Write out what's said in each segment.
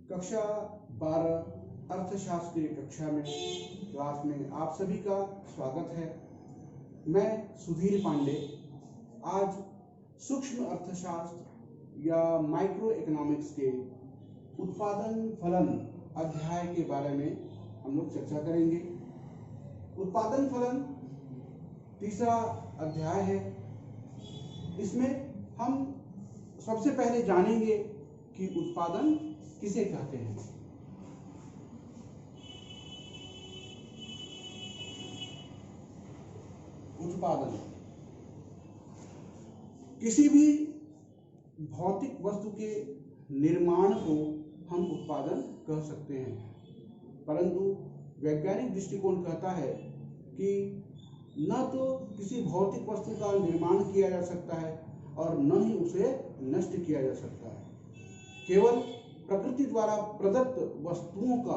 कक्षा 12 अर्थशास्त्र की कक्षा में क्लास में आप सभी का स्वागत है। मैं सुधीर पांडे आज सूक्ष्म अर्थशास्त्र या माइक्रो इकोनॉमिक्स के उत्पादन फलन अध्याय के बारे में हम लोग चर्चा करेंगे। उत्पादन फलन तीसरा अध्याय है। इसमें हम सबसे पहले जानेंगे कि उत्पादन किसे कहते हैं। उत्पादन किसी भी भौतिक वस्तु के निर्माण को हम उत्पादन कह सकते हैं, परंतु वैज्ञानिक दृष्टिकोण कहता है कि न तो किसी भौतिक वस्तु का निर्माण किया जा सकता है और न ही उसे नष्ट किया जा सकता है। केवल प्रकृति द्वारा प्रदत्त वस्तुओं का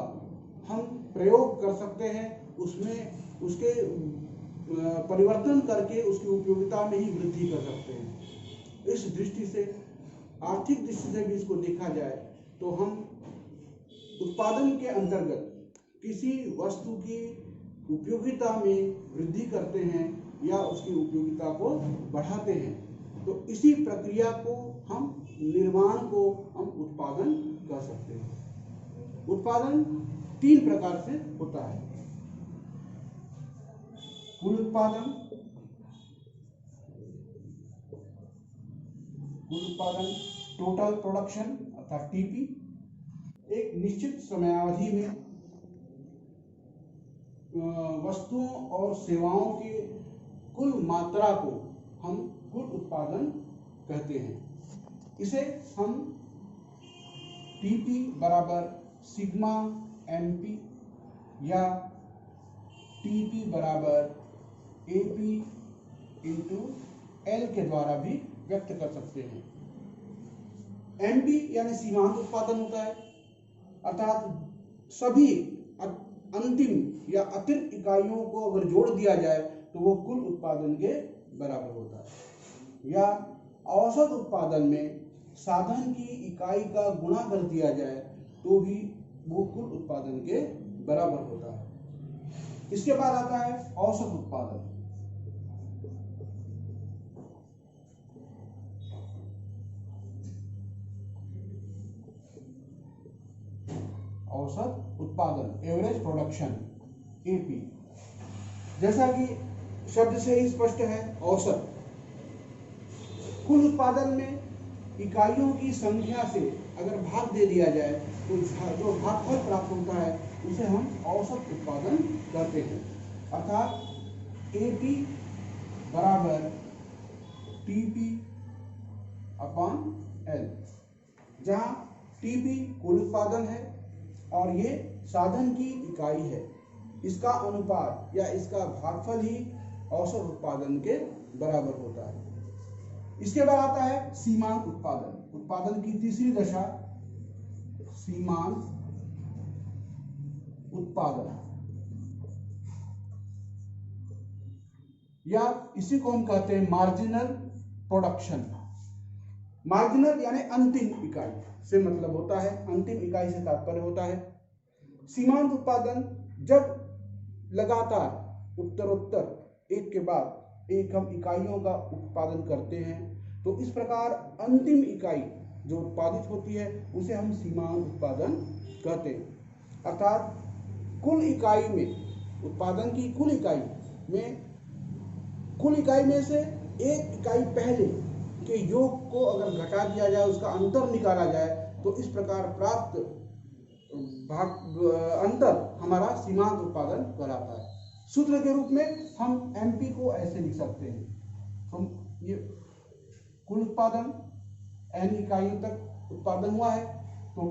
हम प्रयोग कर सकते हैं, उसमें उसके परिवर्तन करके उसकी उपयोगिता में ही वृद्धि कर सकते हैं। इस दृष्टि से, आर्थिक दृष्टि से भी इसको देखा जाए तो हम उत्पादन के अंतर्गत किसी वस्तु की उपयोगिता में वृद्धि करते हैं या उसकी उपयोगिता को बढ़ाते हैं। तो इसी प्रक्रिया को हम निर्माण को हम उत्पादन कह सकते हैं। उत्पादन 3 प्रकार से होता है। कुल उत्पादन, टोटल प्रोडक्शन अर्थात टीपी। एक निश्चित समयावधि में वस्तुओं और सेवाओं के कुल मात्रा को हम कुल उत्पादन कहते हैं। इसे हम टीपी बराबर सिग्मा एमपी या टीपी बराबर एपी इंटू एल के द्वारा भी व्यक्त कर सकते हैं। एमपी यानी सीमांत उत्पादन होता है, अर्थात सभी अंतिम या अतिरिक्त इकाइयों को अगर जोड़ दिया जाए तो वो कुल उत्पादन के बराबर होता है। या औसत उत्पादन में साधन की इकाई का गुणा कर दिया जाए तो भी वो कुल उत्पादन के बराबर होता है। इसके बाद आता है औसत उत्पादन। औसत उत्पादन, एवरेज प्रोडक्शन, एपी। जैसा कि शब्द से ही स्पष्ट है, औसत। कुल उत्पादन में इकाइयों की संख्या से अगर भाग दे दिया जाए तो जो भागफल प्राप्त होता है उसे हम औसत उत्पादन कहते हैं। अर्थात एपी बराबर टीपी अपॉन एल, जहां टीपी कुल उत्पादन है और ये साधन की इकाई है। इसका अनुपात या इसका भागफल ही औसत उत्पादन के बराबर होता है। इसके बाद आता है सीमांत उत्पादन। उत्पादन की तीसरी दशा सीमांत उत्पादन, या इसी को हम कहते हैं मार्जिनल प्रोडक्शन। मार्जिनल यानी अंतिम इकाई से मतलब होता है, अंतिम इकाई से तात्पर्य होता है। सीमांत उत्पादन जब लगातार उत्तरोत्तर एक के बाद एक हम इकाइयों का उत्पादन करते हैं तो इस प्रकार अंतिम इकाई जो उत्पादित होती है उसे हम सीमांत उत्पादन कहते हैं। अर्थात कुल इकाई में, उत्पादन की कुल इकाई में से एक इकाई पहले के योग को अगर घटा दिया जाए, उसका अंतर निकाला जाए तो इस प्रकार प्राप्त अंतर हमारा सीमांत उत्पादन कहलाता है। सूत्र के रूप में हम एमपी को ऐसे लिख सकते हैं। हम ये कुल उत्पादन n इकाइयों तक उत्पादन हुआ है तो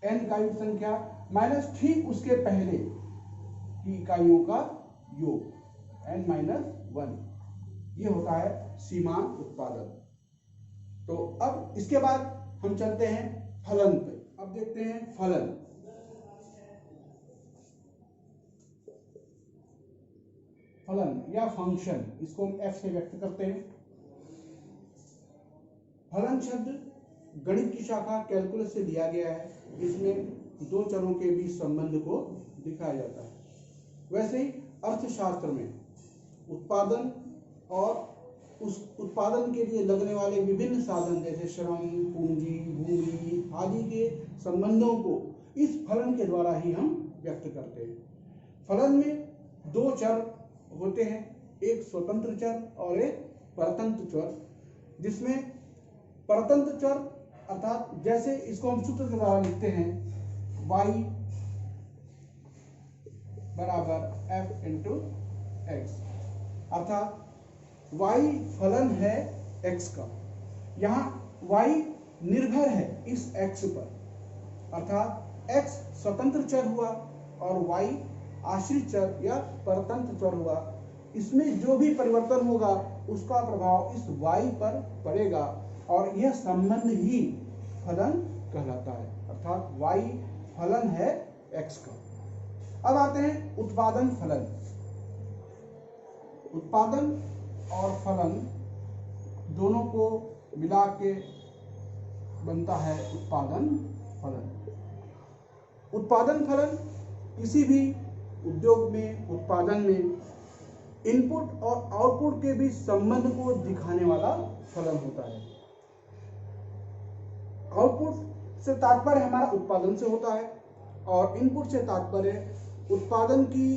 n इकाइयों की संख्या माइनस ठीक उसके पहले की इकाइयों का योग n-1, ये होता है सीमांत उत्पादन। तो अब इसके बाद हम चलते हैं फलन पे। अब देखते हैं फलन। फलन या फंक्शन, इसको हम f से व्यक्त करते हैं। फलन शब्द गणित की शाखा कैलकुलस से लिया गया है। इसमें दो चरों के बीच संबंध को दिखाया जाता है। वैसे ही अर्थशास्त्र में उत्पादन और उस उत्पादन के लिए लगने वाले विभिन्न साधन जैसे श्रम, पूंजी, भूमि आदि के संबंधों को इस फलन के द्वारा ही हम व्यक्त करते हैं। फलन में दो चर होते हैं, एक स्वतंत्र चर और एक परतंत्र चर, जिसमें परतंत्र चर अर्थात जैसे इसको हम सूत्र के द्वारा लिखते हैं y बराबर f इंटू एक्स, अर्थात y फलन है x का। यहाँ y निर्भर है इस x पर, अर्थात x स्वतंत्र चर हुआ और y आश्रित चर या परतंत्र चर हुआ। इसमें जो भी परिवर्तन होगा उसका प्रभाव इस y पर पड़ेगा और यह संबंध ही फलन कहलाता है, अर्थात y फलन है x का। अब आते हैं उत्पादन फलन। उत्पादन और फलन दोनों को मिला के बनता है उत्पादन फलन। उत्पादन फलन किसी भी उद्योग में, उत्पादन में इनपुट और आउटपुट के बीच संबंध को दिखाने वाला फलन होता है। आउटपुट से तात्पर्य हमारा उत्पादन से होता है और इनपुट से तात्पर्य उत्पादन की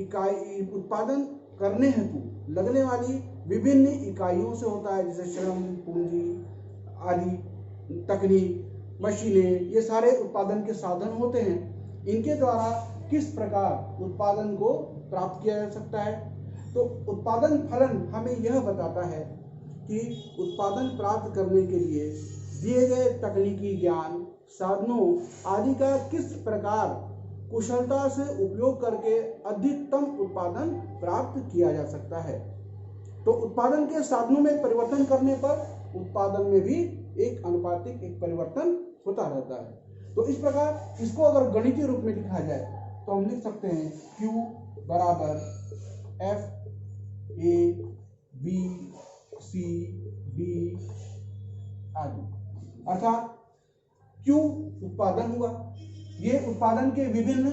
इकाई, उत्पादन करने हेतु लगने वाली विभिन्न इकाइयों से होता है, जैसे श्रम, पूंजी आदि, तकनीक, मशीनें, ये सारे उत्पादन के साधन होते हैं। इनके द्वारा किस प्रकार उत्पादन को प्राप्त किया जा सकता है। तो उत्पादन फलन हमें यह बताता है कि उत्पादन प्राप्त करने के लिए दिए गए तकनीकी ज्ञान, साधनों आदि का किस प्रकार कुशलता से उपयोग करके अधिकतम उत्पादन प्राप्त किया जा सकता है। तो उत्पादन के साधनों में परिवर्तन करने पर उत्पादन में भी एक अनुपातिक एक परिवर्तन होता रहता है। तो इस प्रकार इसको अगर गणितीय रूप में लिखा जाए तो हम लिख सकते हैं Q बराबर F A B C D आदि, अर्थात Q उत्पादन हुआ, ये उत्पादन के विभिन्न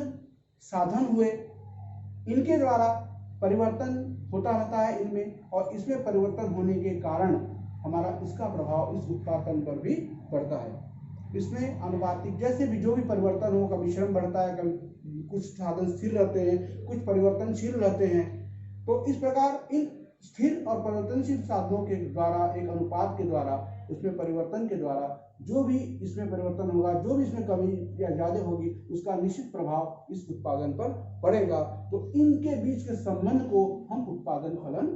साधन हुए, इनके द्वारा परिवर्तन होता रहता है इनमें, और इसमें परिवर्तन होने के कारण हमारा इसका प्रभाव इस उत्पादन पर भी पड़ता है। इसमें अनुपातिक जैसे भी जो भी परिवर्तन हो, कभी श्रम बढ़ता है, कभी कुछ साधन स्थिर रहते हैं, कुछ परिवर्तनशील रहते हैं। तो इस प्रकार इन स्थिर और परिवर्तनशील साधनों के द्वारा, एक अनुपात के द्वारा, उसमें परिवर्तन के द्वारा जो भी इसमें परिवर्तन होगा, जो भी इसमें कमी या ज्यादा होगी, उसका निश्चित प्रभाव इस उत्पादन पर पड़ेगा। तो इनके बीच के संबंध को हम उत्पादन फलन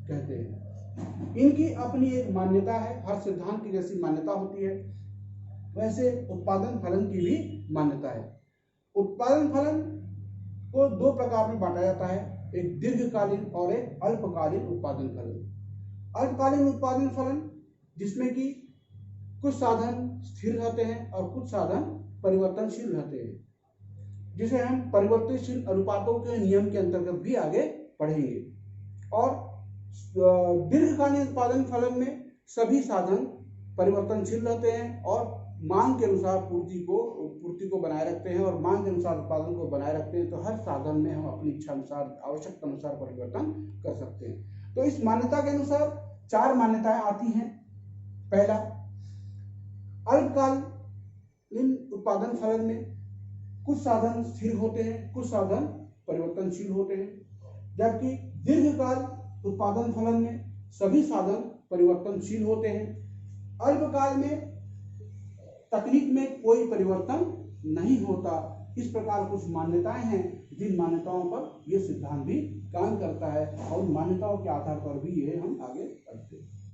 कहते हैं। इनकी अपनी एक मान्यता है, हर सिद्धांत की जैसी मान्यता होती है वैसे उत्पादन फलन की भी मान्यता है। उत्पादन फलन को दो प्रकार में बांटा जाता है, एक दीर्घकालीन और एक अल्पकालीन उत्पादन फलन। अल्पकालीन उत्पादन फलन जिसमें कि कुछ साधन स्थिर रहते हैं और कुछ साधन परिवर्तनशील रहते हैं, जिसे हम परिवर्तनशील अनुपातों के नियम के अंतर्गत भी आगे पढ़ेंगे। और दीर्घकालीन उत्पादन फलन में सभी साधन परिवर्तनशील रहते हैं और मांग के अनुसार पूर्ति को बनाए रखते हैं और मांग के अनुसार उत्पादन को बनाए रखते हैं। तो हर साधन में हम अपनी इच्छा अनुसार, आवश्यकता अनुसार परिवर्तन कर सकते हैं। तो इस मान्यता के अनुसार चार मान्यताएं आती हैं। पहला, अल्पकालीन उत्पादन फलन में कुछ साधन स्थिर होते हैं, कुछ साधन परिवर्तनशील होते हैं, जबकि दीर्घकाल उत्पादन फलन में सभी साधन परिवर्तनशील होते हैं। अल्पकाल में तकनीक में कोई परिवर्तन नहीं होता। इस प्रकार कुछ मान्यताएं हैं जिन मान्यताओं पर यह सिद्धांत भी काम करता है और मान्यताओं के आधार पर भी ये हम आगे पढ़ते हैं।